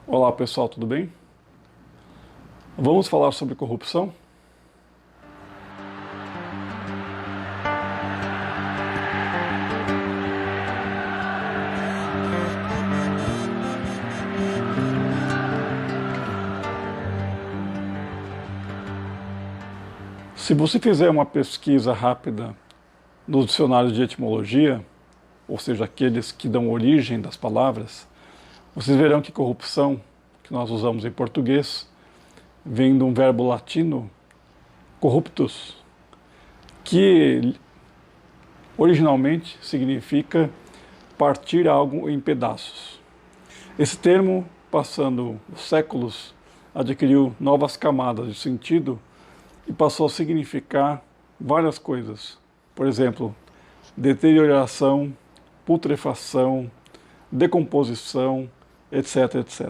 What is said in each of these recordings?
Olá pessoal, tudo bem? Vamos falar sobre corrupção? Se você fizer uma pesquisa rápida nos dicionários de etimologia, ou seja, aqueles que dão origem das palavras, vocês verão que corrupção, que nós usamos em português, vem de um verbo latino, corruptus, que originalmente significa partir algo em pedaços. Esse termo, passando os séculos, adquiriu novas camadas de sentido e passou a significar várias coisas. Por exemplo, deterioração, putrefação, decomposição, etc, etc.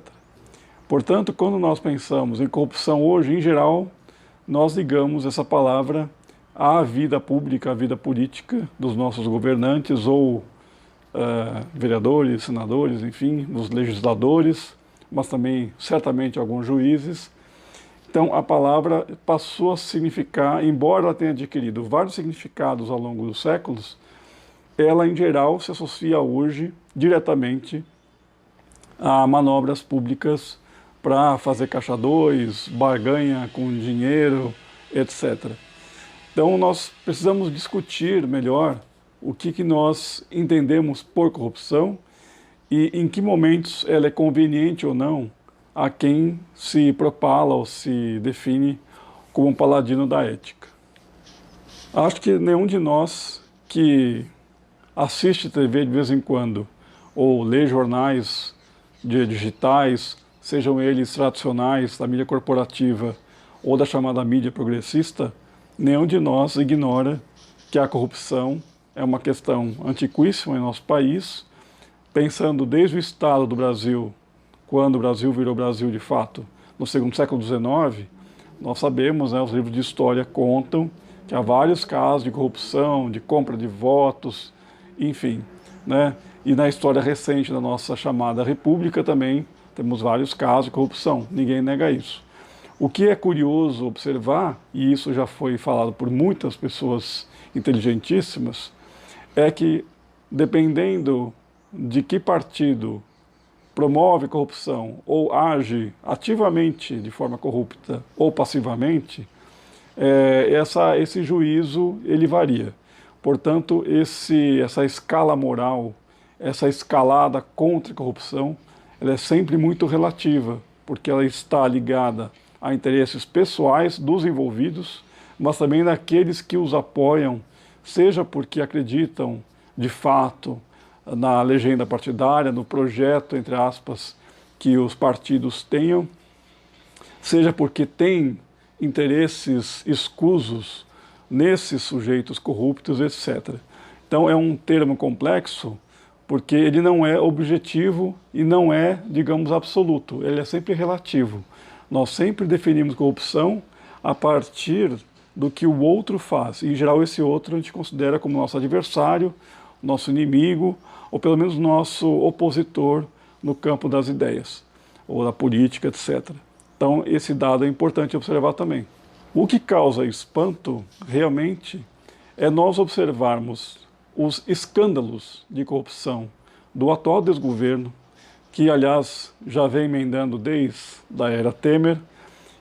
Portanto, quando nós pensamos em corrupção hoje, em geral, nós ligamos essa palavra à vida pública, à vida política dos nossos governantes ou vereadores, senadores, enfim, dos legisladores, mas também certamente alguns juízes. Então a palavra passou a significar, embora ela tenha adquirido vários significados ao longo dos séculos, ela em geral se associa hoje diretamente a manobras públicas para fazer caixa 2, barganha com dinheiro, etc. Então nós precisamos discutir melhor o que nós entendemos por corrupção e em que momentos ela é conveniente ou não a quem se propala ou se define como um paladino da ética. Acho que nenhum de nós que assiste TV de vez em quando ou lê jornais digitais, sejam eles tradicionais, da mídia corporativa ou da chamada mídia progressista, nenhum de nós ignora que a corrupção é uma questão antiquíssima em nosso país, pensando desde o Estado do Brasil, quando o Brasil virou Brasil de fato, no segundo século XIX, nós sabemos, os livros de história contam que há vários casos de corrupção, de compra de votos, enfim, E na história recente da nossa chamada República também temos vários casos de corrupção, ninguém nega isso. O que é curioso observar, e isso já foi falado por muitas pessoas inteligentíssimas, é que, dependendo de que partido promove corrupção ou age ativamente de forma corrupta ou passivamente, esse juízo ele varia. Portanto, essa escala moral, essa escalada contra a corrupção, ela é sempre muito relativa, porque ela está ligada a interesses pessoais dos envolvidos, mas também daqueles que os apoiam, seja porque acreditam de fato na legenda partidária, no projeto, entre aspas, que os partidos tenham, seja porque têm interesses escusos nesses sujeitos corruptos, etc. Então é um termo complexo, porque ele não é objetivo e não é, digamos, absoluto, ele é sempre relativo. Nós sempre definimos corrupção a partir do que o outro faz. E, em geral, esse outro a gente considera como nosso adversário, nosso inimigo, ou pelo menos nosso opositor no campo das ideias, ou da política, etc. Então, esse dado é importante observar também. O que causa espanto, realmente, é nós observarmos os escândalos de corrupção do atual desgoverno, que, aliás, já vem emendando desde a era Temer,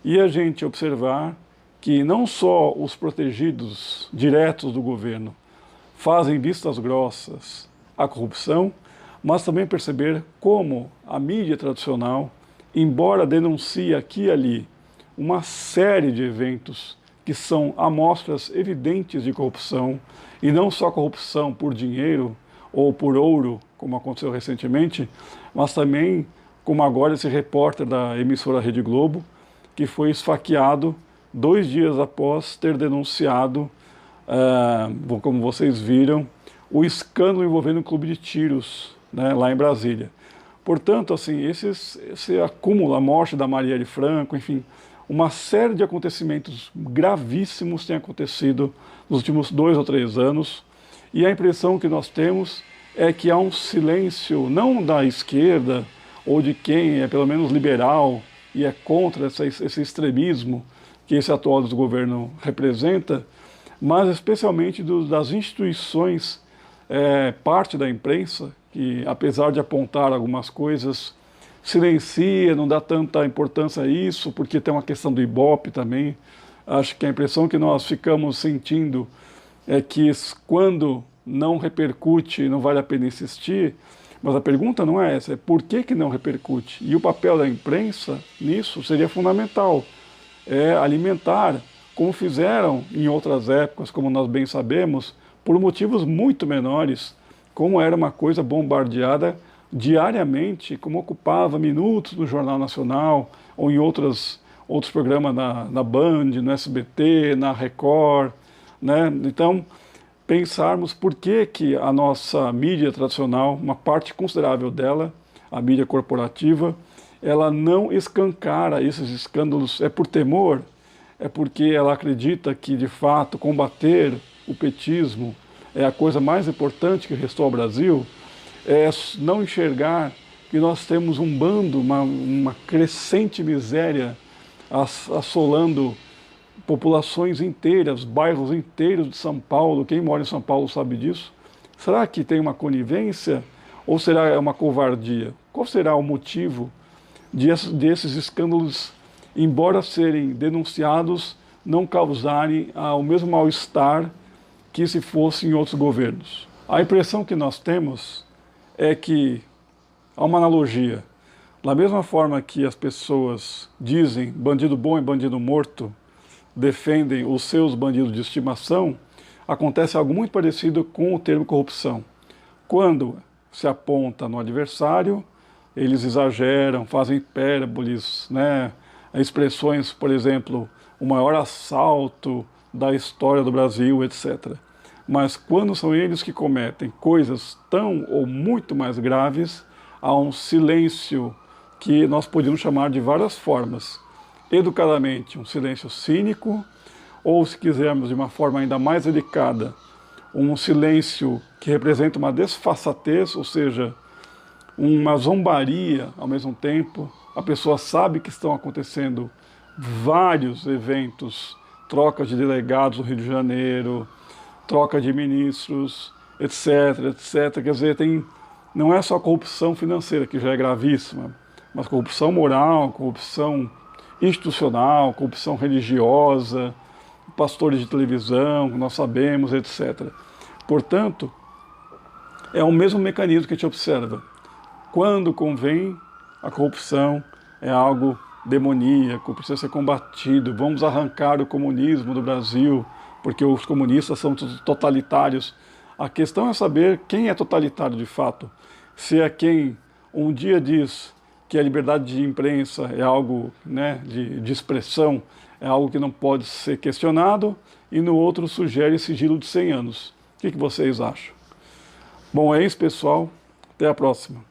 e a gente observar que não só os protegidos diretos do governo fazem vistas grossas à corrupção, mas também perceber como a mídia tradicional, embora denuncie aqui e ali uma série de eventos que são amostras evidentes de corrupção, e não só corrupção por dinheiro ou por ouro, como aconteceu recentemente, mas também, como agora esse repórter da emissora Rede Globo, que foi esfaqueado 2 dias após ter denunciado, como vocês viram, o escândalo envolvendo um clube de tiros, lá em Brasília. Portanto, assim, esse acúmulo, a morte da Marielle Franco, enfim, uma série de acontecimentos gravíssimos tem acontecido nos últimos 2 ou 3 anos, e a impressão que nós temos é que há um silêncio, não da esquerda ou de quem é pelo menos liberal e é contra esse extremismo que esse atual desgoverno representa, mas especialmente das instituições, parte da imprensa, que apesar de apontar algumas coisas, silencia, não dá tanta importância a isso, porque tem uma questão do Ibope também. Acho que a impressão que nós ficamos sentindo é que quando não repercute, não vale a pena insistir, mas a pergunta não é essa, é por que não repercute? E o papel da imprensa nisso seria fundamental, alimentar, como fizeram em outras épocas, como nós bem sabemos, por motivos muito menores, como era uma coisa bombardeada diariamente, como ocupava minutos no Jornal Nacional ou em outros programas na Band, no SBT, na Record, né? Então, pensarmos por que a nossa mídia tradicional, uma parte considerável dela, a mídia corporativa, ela não escancara esses escândalos. É por temor? É porque ela acredita que, de fato, combater o petismo é a coisa mais importante que restou ao Brasil? É não enxergar que nós temos um bando, uma crescente miséria assolando populações inteiras, bairros inteiros de São Paulo. Quem mora em São Paulo sabe disso. Será que tem uma conivência ou será uma covardia? Qual será o motivo desses escândalos, embora serem denunciados, não causarem o mesmo mal-estar que se fosse em outros governos? A impressão que nós temos é que há uma analogia. Da mesma forma que as pessoas dizem bandido bom e bandido morto, defendem os seus bandidos de estimação, acontece algo muito parecido com o termo corrupção. Quando se aponta no adversário, eles exageram, fazem hipérboles, né? Expressões, por exemplo, o maior assalto da história do Brasil, etc. Mas quando são eles que cometem coisas tão ou muito mais graves, há um silêncio que nós podemos chamar de várias formas. Educadamente, um silêncio cínico, ou, se quisermos, de uma forma ainda mais delicada, um silêncio que representa uma desfaçatez, ou seja, uma zombaria ao mesmo tempo. A pessoa sabe que estão acontecendo vários eventos, trocas de delegados no Rio de Janeiro, troca de ministros, etc, etc. Quer dizer, não é só a corrupção financeira, que já é gravíssima, mas corrupção moral, corrupção institucional, corrupção religiosa, pastores de televisão, nós sabemos, etc. Portanto, é o mesmo mecanismo que a gente observa. Quando convém, a corrupção é algo demoníaco, precisa ser combatido. Vamos arrancar o comunismo do Brasil, porque os comunistas são totalitários. A questão é saber quem é totalitário de fato. Se é quem um dia diz que a liberdade de imprensa é algo, né, de expressão, é algo que não pode ser questionado, e no outro sugere sigilo de 100 anos. O que vocês acham? Bom, é isso, pessoal. Até a próxima.